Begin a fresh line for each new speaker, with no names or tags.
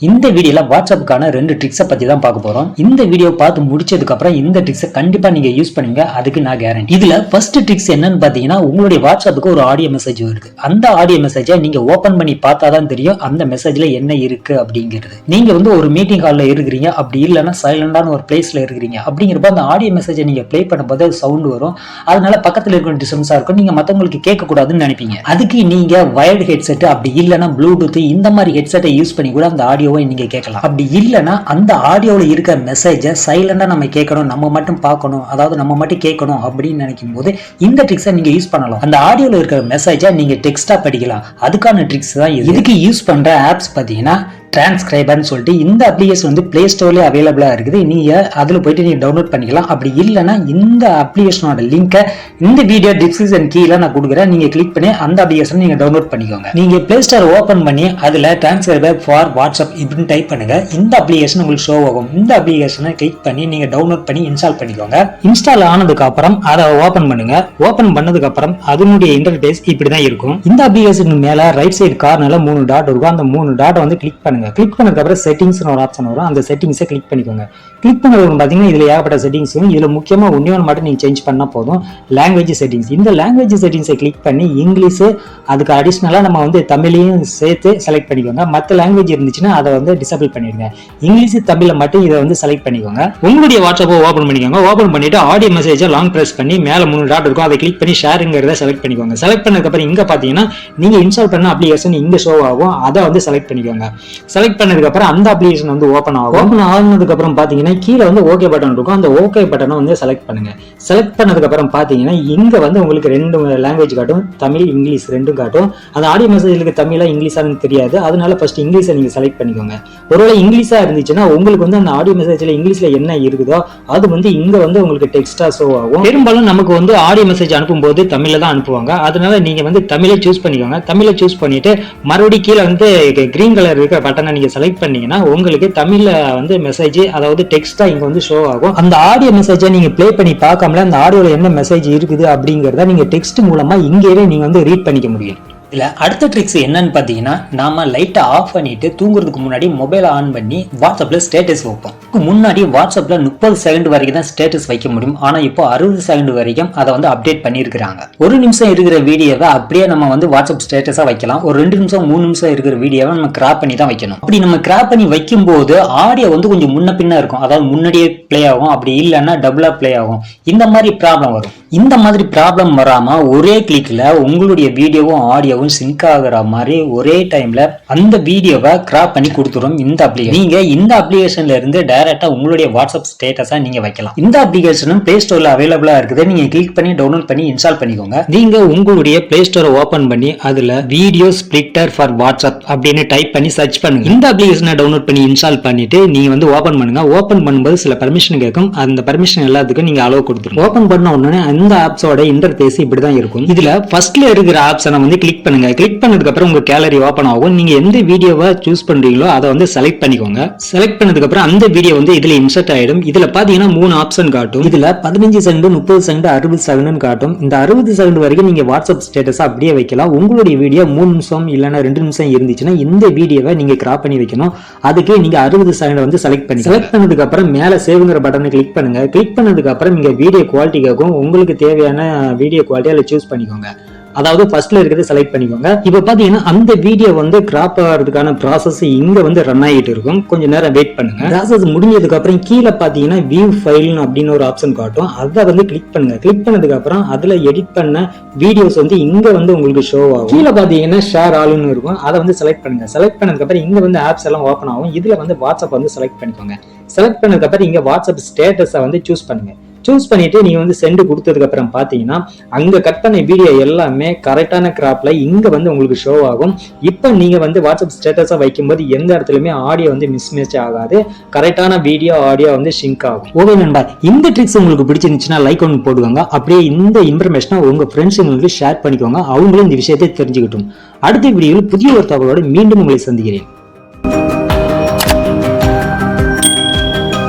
இந்த வீடியோல வாட்ஸ்அப்புக்கான 2 ட்ரிக்ஸை பத்தி தான் பார்க்க போறோம். இந்த வீடியோ பார்த்து முடிச்சதுக்கு அப்புறம் இந்த ட்ரிக்ஸை கண்டிப்பா நீங்க யூஸ் பண்ணுங்க, அதுக்கு நான் கேரண்டி. இதுல ஃபர்ஸ்ட் ட்ரிக்ஸ் என்னன்னு பாத்தீங்கன்னா, உங்களுடைய வாட்ஸ்அப்புக்கு ஒரு ஆடியோ மெசேஜ் வருது. அந்த ஆடியோ மெசேஜை நீங்க ஓபன் பண்ணி பார்த்தா தான் தெரியும் அந்த மெசேஜ்ல என்ன இருக்கு அப்படிங்கிறது. நீங்க வந்து ஒரு மீட்டிங் ஹால்ல இருக்கிறீங்க, அப்படி இல்லைன்னா சைலண்டான ஒரு பிளேஸ்ல இருக்கிறீங்க அப்படிங்கிறப்ப அந்த ஆடியோ மெசேஜை நீங்க பிளே பண்ணும்போது சவுண்ட் வரும். அதனால பக்கத்துல இருக்கிற டிஸ்டர்பன்ஸா இருக்கும், நீங்க மத்தவங்களுக்கு கேட்க கூடாதுன்னு நினைப்பீங்க. அதுக்கு நீங்க வயர்டு ஹெட்செட் அப்படி இல்லைன்னா ப்ளூடூத் இந்த மாதிரி ஹெட்செட்டை யூஸ் பண்ணி கூட அந்த ஆடியோவை நீங்க கேட்கலாம். அப்படி இல்லைன்னா அந்த ஆடியோவில் இருக்க மெசேஜை சைலண்டா நம்ம கேட்கணும், நம்ம மட்டும் பார்க்கணும், அதாவது நம்ம மட்டும் கேட்கணும் அப்படின்னு நினைக்கும் போது இந்த ட்ரிக்ஸை நீங்க யூஸ் பண்ணலாம். அந்த ஆடியோவில் இருக்கிற மெசேஜை நீங்க டெக்ஸ்டா படிக்கலாம். அதுக்கான ட்ரிக்ஸ் தான் இதுக்கு யூஸ் பண்ற ஆப்ஸ் பாத்தீங்கன்னா டிரான்ஸ்கிரைபர்னு சொல்லிட்டு இந்த அப்ளிகேஷன் வந்து பிளே ஸ்டோர்லேயே அவைலபிளா இருக்குது. நீங்க அதுல போயிட்டு நீங்க டவுன்லோட் பண்ணிக்கலாம். அப்படி இல்லைன்னா இந்த அப்ளிகேஷனோட லிங்கை இந்த வீடியோ டிஸ்கிரிப்ஷன் கீழே நான் கொடுக்குறேன், நீங்க கிளிக் பண்ணி அந்த அப்ளிகேஷன் நீங்க டவுன்லோட் பண்ணிக்கோங்க. நீங்க பிளே ஸ்டோர் ஓபன் பண்ணி அதுல டிரான்ஸ்கிரைபர் ஃபார் வாட்ஸ்அப் இப்படின்னு டைப் பண்ணுங்க. இந்த அப்ளிகேஷன் உங்களுக்கு ஷோ ஆகும். இந்த அப்ளிகேஷனை கிளிக் பண்ணி நீங்க டவுன்லோட் பண்ணி இன்ஸ்டால் பண்ணிக்கோங்க. இன்ஸ்டால் ஆனதுக்கு அப்புறம் அதை ஓபன் பண்ணுங்க. ஓபன் பண்ணதுக்கு அப்புறம் அதனுடைய இன்டர்ஃபேஸ் இப்படிதான் இருக்கும். இந்த அப்ளிகேஷன் மேல ரைட் சைடு கார்னர்ல 3 டாட் இருக்கும். அந்த 3 டாட் வந்து கிளிக் பண்ணுங்க. கிளிக் பண்ணதுக்கு அப்புறம் செட்டிங்ஸ் ஒரு ஆப்ஷன் வரும். அந்த செட்டிங்ஸை கிளிக் பண்ணிக்கோங்க. கிளிக் பண்ணதுக்கு பாத்தீங்கன்னா இதுல ஏகப்பட்ட செட்டிங்ஸ் வரும். இதுல முக்கியமா ஒண்ணே மட்டும் நீங்க சேஞ்ச் பண்ணா போதும், லாங்குவேஜ் செட்டிங்ஸ். இந்த லாங்குவேஜ் செட்டிங்ஸை கிளிக் பண்ணி இங்கிலீஷ் அதுக்கு அடிஷனலா நம்ம வந்து தமிழையும் சேர்த்து செலக்ட் பண்ணிக்கோங்க. மற்ற லாங்குவேஜ் இருந்துச்சுன்னா அதை வந்து டிசேபிள் பண்ணிடுங்க. இங்கிலீஷ் தமிழ மட்டும் இதை வந்து செலக்ட் பண்ணிக்கோங்க. உங்களுடைய வாட்ஸ்அப்பை ஓபன் பண்ணிக்கோங்க. ஓபன் பண்ணிட்டு ஆடியோ மெசேஜை லாங் பிரஸ் பண்ணி மேல 3 டாட் இருக்கும், அதை கிளிக் பண்ணி ஷேருங்கிறத செலக்ட் பண்ணிக்கோங்க. செலக்ட் பண்ணதுக்கு அப்புறம் இங்க பாத்தீங்கன்னா நீங்க இன்ஸ்டால் பண்ண அப்ளிகேஷன் இங்க ஷோ ஆகும், அதை வந்து செலக்ட் பண்ணிக்கோங்க. செலக்ட் பண்ணதுக்கு அப்புறம் அந்த அப்ளிகேஷன் வந்து ஓபன் ஆகும். ஓபன் ஆனதுக்கு அப்புறம் பாத்தீங்கன்னா கீழே வந்து ஓகே பட்டன் இருக்கும். அந்த ஓகே பட்டனை வந்து செலக்ட் பண்ணுங்க. செலக்ட் பண்ணதுக்கு அப்புறம் பாத்தீங்கன்னா இங்க வந்து உங்களுக்கு 2 லாங்குவேஜ் காட்டும், தமிழ் இங்கிலீஷ் ரெண்டும் காட்டும். அந்த ஆடியோ மெசேஜ்க்கு தமிழா இங்கிலீஷான்னு தெரியாது, அதனால ஃபர்ஸ்ட் இங்கிலீஷை நீங்க செலக்ட் பண்ணிக்கோங்க. ஒருவேளை இங்கிலீஷா இருந்துச்சுன்னா உங்களுக்கு வந்து அந்த ஆடியோ மெசேஜ்ல இங்கிலீஷ்ல என்ன இருக்குதோ அது வந்து இங்க வந்து உங்களுக்கு டெக்ஸ்டா ஷோ ஆகும். பெரும்பாலும் நமக்கு வந்து ஆடியோ மெசேஜ் அனுப்பும் போது தமிழ்ல தான் அனுப்புவாங்க. அதனால நீங்க வந்து தமிழை சூஸ் பண்ணிக்கோங்க. தமிழை சூஸ் பண்ணிட்டு மறுபடியும் கீழே வந்து கிரீன் கலர் இருக்கிற பட்டனை நீங்க செலக்ட் பண்ணீங்கன்னா உங்களுக்கு தமிழ்ல வந்து மெசேஜ் அதாவது டெக்ஸ்டா இங்க வந்து ஷோ ஆகும். அந்த ஆடியோ மெசேஜை நீங்க பிளே பண்ணி பார்க்காமல அந்த ஆடியோல என்ன மெசேஜ் இருக்குது அப்படிங்கறத நீங்க டெக்ஸ்ட் மூலமா இங்கேயே நீங்க வந்து ரீட் பண்ணிக்க முடியும். இல்ல அடுத்த ட்ரிக்ஸ் என்னன்னு பாத்தீங்கன்னா, நாம லைட்டை ஆஃப் பண்ணிட்டு தூங்குறதுக்கு முன்னாடி மொபைல் ஆன் பண்ணி வாட்ஸ்அப்ல ஸ்டேட்டஸ் வைப்போம். முன்னாடி வாட்ஸ்அப்ல 30 செகண்ட் வரைக்கும் தான் ஸ்டேட்டஸ் வைக்க முடியும். ஆனா இப்போ 60 செகண்ட் வரைக்கும் அதை வந்து அப்டேட் பண்ணிருக்காங்க. 1 நிமிஷம் இருக்கிற வீடியோவை அப்படியே நம்ம வந்து வாட்ஸ்அப் ஸ்டேட்டஸா வைக்கலாம். ஒரு 2 நிமிஷம் 3 நிமிஷம் இருக்கிற வீடியோவை நம்ம கிராப் பண்ணி தான் வைக்கணும். அப்படி நம்ம கிராப் பண்ணி வைக்கும் போது ஆடியோ வந்து கொஞ்சம் முன்ன பின்ன இருக்கும், அதாவது முன்னாடியே பிளே ஆகும், அப்படி இல்லைன்னா டபுளா பிளே ஆகும். இந்த மாதிரி ப்ராப்ளம் வரும். இந்த மாதிரி ப்ராப்ளம் வராம ஒரே கிளிக்ல உங்களுடைய வீடியோவும் ஆடியோவும் சிங்க் ஆகுற மாதிரி ஒரே டைம்ல அந்த வீடியோவை கிராப் பண்ணி கொடுத்துரும் இந்த அப்ளிகேஷன். நீங்க இந்த அப்ளிகேஷன்ல இருந்து டைரக்டா உங்களுடைய வாட்ஸ்அப் ஸ்டேட்டஸா நீங்க வைக்கலாம். இந்த அப்ளிகேஷனும் பிளே ஸ்டோர்ல அவைலபிளா இருக்குது. நீங்க கிளிக் பண்ணி டவுன்லோட் பண்ணி இன்ஸ்டால் பண்ணிக்கோங்க. நீங்க உங்களுடைய பிளே ஸ்டோரை ஓபன் பண்ணி அதுல வீடியோ ஸ்பிளிட்டர் ஃபார் வாட்ஸ்அப் அப்படின்னு டைப் பண்ணி சர்ச் பண்ணுங்க. இந்த அப்ளிகேஷனை டவுன்லோட் பண்ணி இன்ஸ்டால் பண்ணிட்டு நீங்க வந்து ஓபன் பண்ணுங்க. ஓபன் பண்ணும்போது சில பர்மிஷன் கேட்கும். அந்த பர்மிஷன் எல்லாத்துக்கும் நீங்க அலோவ் கொடுத்துருங்க. ஓபன் பண்ண உடனே அந்த ஆப்ஸோட இன்டர்ஃபேஸ் இப்படிதான் இருக்கும். இதுல ஃபர்ஸ்ட்ல இருக்கிற ஆப்ஷனை வந்து கிளிக் பண்ணுங்க. கிளிக் பண்ணதுக்கு அப்புறம் உங்க கேலரி ஓபன் ஆகும். நீங்க எந்த வீடியோவை சூஸ் பண்றீங்களோ அதை வந்து செலக்ட் பண்ணிக்கோங்க. செலக்ட் பண்ணதுக்கு அப்புறம் அந்த வீடியோ வந்து இதுல இன்சர்ட் ஆயிடும். இதுல பாத்தீங்கன்னா 3 ஆப்ஷன் காட்டும். இதுல 15 செகண்ட், 30 செகண்ட், 60 செகண்ட் காட்டும். இந்த 60 செகண்ட் வரைக்கும் நீங்க வாட்ஸ்அப் ஸ்டேட்டஸ் அப்படியே வைக்கலாம். உங்களுடைய வீடியோ 3 நிமிஷம் இல்லைன்னா 2 நிமிஷம் இருந்துச்சுன்னா இந்த வீடியோவை நீங்க கிராப் பண்ணி வைக்கணும். அதுக்கு நீங்க 60 செகண்ட் வந்து செலக்ட் பண்ணதுக்கு அப்புறம் மேல சேவ்ங்கிற பட்டனை கிளிக் பண்ணுங்க. கிளிக் பண்ணதுக்கு அப்புறம் இங்க வீடியோ குவாலிட்டி கேட்கும். உங்களுக்கு தேவையான வீடியோ குவாலிட்டி அதில் சூஸ் பண்ணிக்கோங்க. அதாவது ஃபர்ஸ்ட்ல இருக்கிறது செலக்ட் பண்ணிக்கோங்க. இப்ப பாத்தீங்கன்னா அந்த வீடியோ வந்து கிராப் ஆகிறதுக்கான ப்ராசஸ் இங்க வந்து ரன் ஆகிட்டு இருக்கும். கொஞ்சம் நேரம் வெயிட் பண்ணுங்க. ப்ராசஸ் முடிஞ்சதுக்கு அப்புறம் கீழே பாத்தீங்கன்னா வியூ ஃபைல் அப்படின்னு ஒரு ஆப்ஷன் காட்டும். அதை வந்து கிளிக் பண்ணுங்க. கிளிக் பண்ணதுக்கு அப்புறம் அதுல எடிட் பண்ண வீடியோஸ் வந்து இங்க வந்து உங்களுக்கு ஷோ ஆகும். கீழே பாத்தீங்கன்னா ஷேர் ஆல்னு இருக்கும். அதை வந்து செலக்ட் பண்ணுங்க. செலக்ட் பண்ணதுக்கு அப்புறம் இங்க வந்து ஆப்ஸ் எல்லாம் ஓப்பன் ஆகும். இதுல வந்து வாட்ஸ்அப் வந்து செலக்ட் பண்ணிக்கோங்க. செலக்ட் பண்ணதுக்கு அப்புறம் இங்க வாட்ஸ்அப் ஸ்டேட்டஸை வந்து சூஸ் பண்ணுங்க. சூஸ் பண்ணிட்டு நீங்க வந்து சென்ட் கொடுத்ததுக்கு அப்புறம் பாத்தீங்கன்னா அங்க கட் பண்ண வீடியோ எல்லாமே கரெக்டான கிராப்ல இங்க வந்து உங்களுக்கு ஷோ ஆகும். இப்ப நீங்க வந்து வாட்ஸ்அப் ஸ்டேட்டஸா வைக்கும்போது எந்த இடத்துலயுமே ஆடியோ வந்து மிஸ்மேட்ச் ஆகாது. கரெக்டான வீடியோ ஆடியோ வந்து சிங்க் ஆகும். ஓகே நண்பா, இந்த ட்ரிக்ஸ் உங்களுக்கு பிடிச்சிருந்துச்சுன்னா லைக் ஒன்று போடுவாங்க. அப்படியே இந்த இன்ஃபர்மேஷனை உங்க ஃப்ரெண்ட்ஸுங்களுக்கு ஷேர் பண்ணிக்கோங்க. அவங்களும் இந்த விஷயத்தை தெரிஞ்சுக்கிட்டும். அடுத்த வீடியோவில் புதிய ஒரு தகவலோடு மீண்டும் உங்களை சந்திக்கிறேன்.